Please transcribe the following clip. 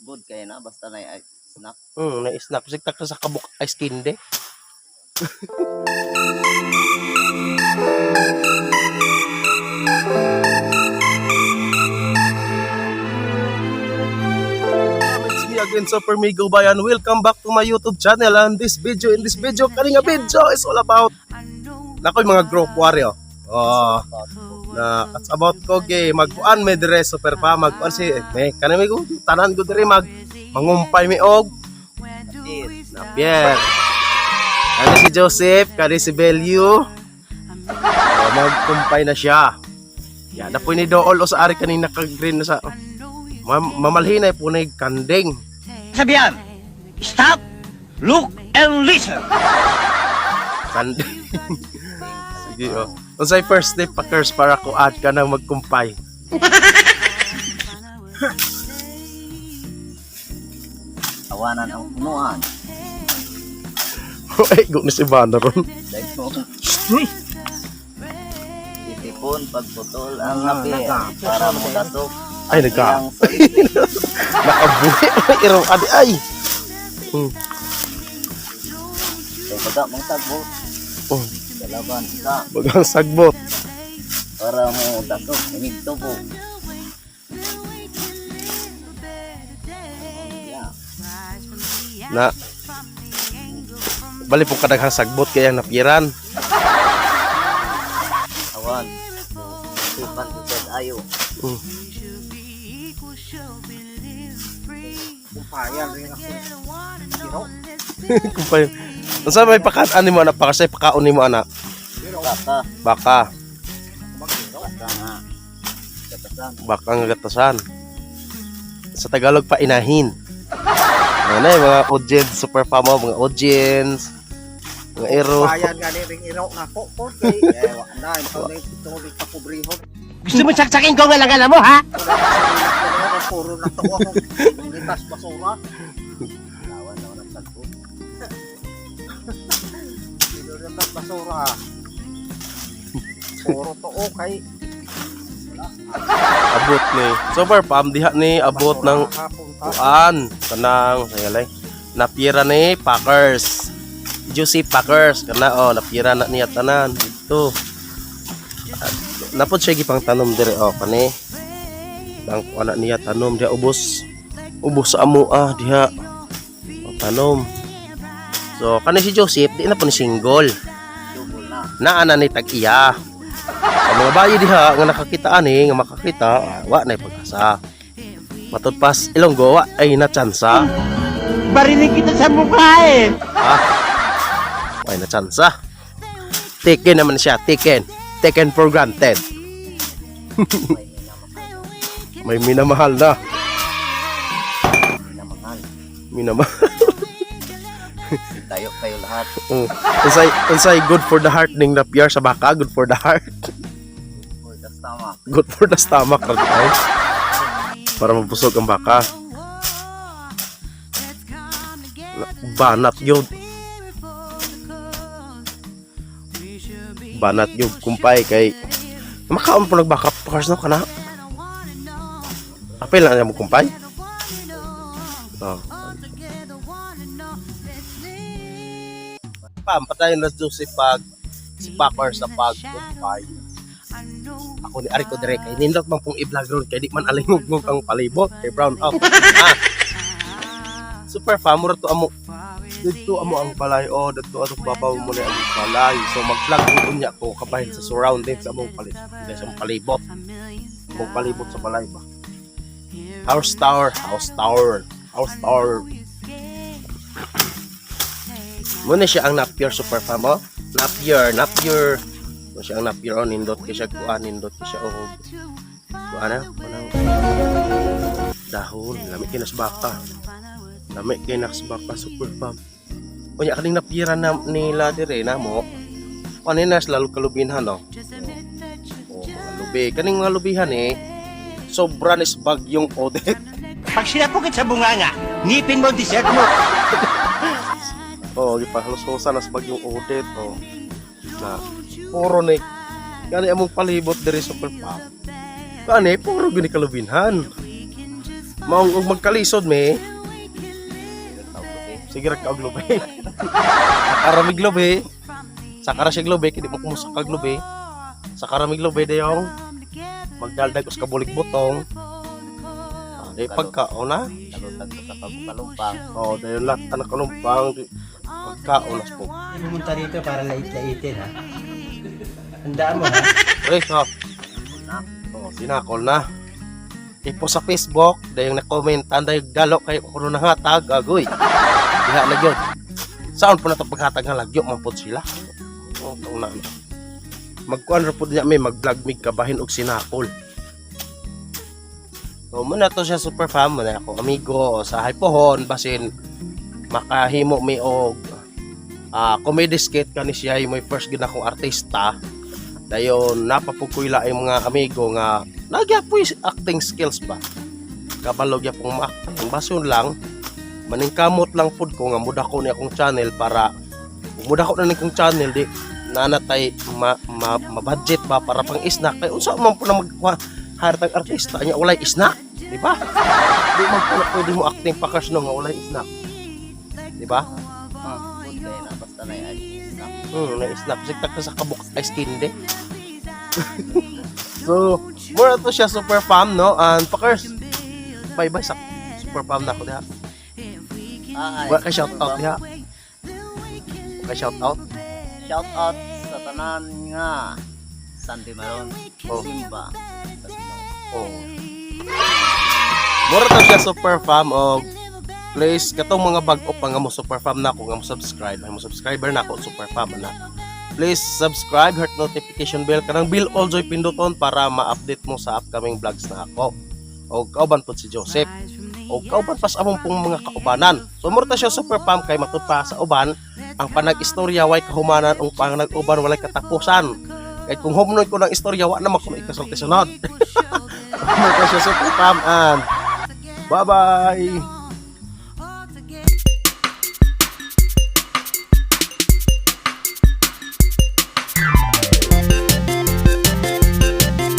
Good kayo na, basta na snack. Na-snack. Sigtak ka sa kabuk ice candy. It's me again, Super Migo Bayan. Welcome back to my YouTube channel. And in this video, kaninga video is all about nakoy mga group warrior. Na it's about ko gay magkuan may dire super pa magkuan si may kanami ko tanan ko dire mangumpay mi og Napier. Kani si Joseph, kani si Belio. Magkumpay na siya. Ya na po ni Dool o sa ari kanina kag-green na sa mamalhinay po na kanding. Sabihan, stop, look, and listen. Kanding. Sige o. Unsay first step Packers para ko add ka nang magkumpay. Tawanan ang punuan. Ay, go na si Bana ron. Dahil mo. Itipon pagputol ang napi para makatok. Ay, nakabuhi. Ay, iraw adi ay. Kaya baga mong tagbot. Dalaban ka. Bagang sagbot. Para mo tatok. Hinigto po. Na bali po kadaghang sagbot kaya napiran. Awan. Sipan ko sa ayo. Kumpayan rin ako. Kumpay. Unsa may pakaan nimo anak pakasay pakaon nimo anak? Baka. Baka. Baka nga. Katasan. Baka nga gatasan. Sa Tagalog pa inahin. Ano yung mga audience super famo, mga audience, mga ero. Kumpayan gani ring iraw na po kay wala ito na tuloy pa kubrihon. Gusto mo saksakin ko nga lang alam mo, ha? Puro na to ako. Litas basura. Lawan na ng tagbot. Litas basura. Puro to okay. Abot ni. Super pam diha ni abot ng kuan kanang sayalay. Napira ni Packers. Juicy Packers kana napira na niya tanan dito. Napod siya gipang tanom dire kani. Bang kuan niya tanom dia ubos sa amoa diha. Tanom. So kani si Joseph di na po ni single. Double na. Naa ni tag-iya. Ang mga bayi diha nga nakakita ani nga makakita wa na pag-asa. Matud pas Ilonggo wa ay na tsansa. Barinig kita sa mukha eh. Ay na tsansa. Taken naman siya, taken for granted. May minamahal na. Minamahal. Minamahal. Tayo kayo lahat. Unsay good for the heart ning napiyar sa baka, good for the heart. Uy, tas tama. Good for the stomach ra guys. Para mabusog ang baka. Banat yun. Banat yun kumpay kay makaon po nagbaka Packers no kana. Apel na mo kumpay. Patayon na si Packers sa pagkumpay. Ako ni Arico direct kay nindot man pong i-vlog ron kay di man alingog ang palibot kay brown out. Super famor to amo. Dito amo ang balay dito atong babaw mo na ang balay. So mag-vlog ko niya ko kabahin sa surroundings sa among palibot. Among palibot sa balay ba. House tower. Muna siya ang Napier super famo. Napier. Muna siya ang Napier nindot kay siya kuan nindot kay siya kuan na dahon lamig kinas baka. Lamig kinas baka super fam. Unya kaning Napieran na nila dire na mo. Paninas lalo kalubinhan no. Mga lubi kaning mga lubihan sobra nis bagyong Odette. Pag sinapukit sa bunganga, ngipin mo dessert mo. Gipahalos-halusan nas bagyong Odette na puro ni gani among palibot diri sa Pulpap. Kani puro gini kalubinhan. Maong ug magkalisod me. Sige ra ka og lubi. Karamig lubi. Sakara siya lubi kini mo kumusa kag lubi. Sakaramig lubi dayong magdaldag us kabulig butong. Di pagkaon na. Kalutag ko sa kalumpang. Oh, dayon lahat na kalumpang pagkaon nas po. Pumunta rito para lait-laitin ha. Handaan mo ha. Pre, oh, sinakol na. Ipo sa Facebook, dayong na-commentan dayong dalo kayo kuno na hatag agoy. Diha na gyud. Saan po na to paghatag nga lagyo man pod sila. Oh, na. Magkuan ra pod niya may mag-vlog mig kabahin og sinakol. So, muna to siya super fan mo na ako amigo sa Hypohon basin makahimo mi og comedy skit kani siya yung may first gid akong artista. Dayon napapukoy la yung mga amigo nga nagyapoy acting skills ba. Kabalo gyapong acting bason lang maningkamot lang pud ko nga muda ko ni akong channel para muda ko na ni akong channel di nanatay ma-budget ba para pang snack kay unsa man po na magharatag artista nya walay snack, di ba? Di man pwede mo acting pakas no nga walay snack. Di ba? Good kay na basta na ay snack. Na-snap siktak ka sa kabuk ice candy. So, mura to siya super fam, no? And pakers, bye-bye sa super fam na ako diha. Wala ka shout out diha. Wala ka shout out. Shout out sa tanan nga Santi Maron, Oh. Simba. Oh. Mura to siya super fam og please katong mga bag-o pa nga mo super fam na ako nga mo subscribe, ay mo subscriber na ako super fam na. Please subscribe, hit notification bell kanang bell all joy pinduton para ma-update mo sa upcoming vlogs na ako. O kauban po si Joseph. O kauban pas among pong mga kaubanan. So mura siya super fam kay matud pa sa uban ang panag-istorya way kahumanan ug panag-uban walay katapusan. Kay kung humnoy ko ng istorya wa na makuno ikasulti sunod. Mura siya super fam and bye-bye.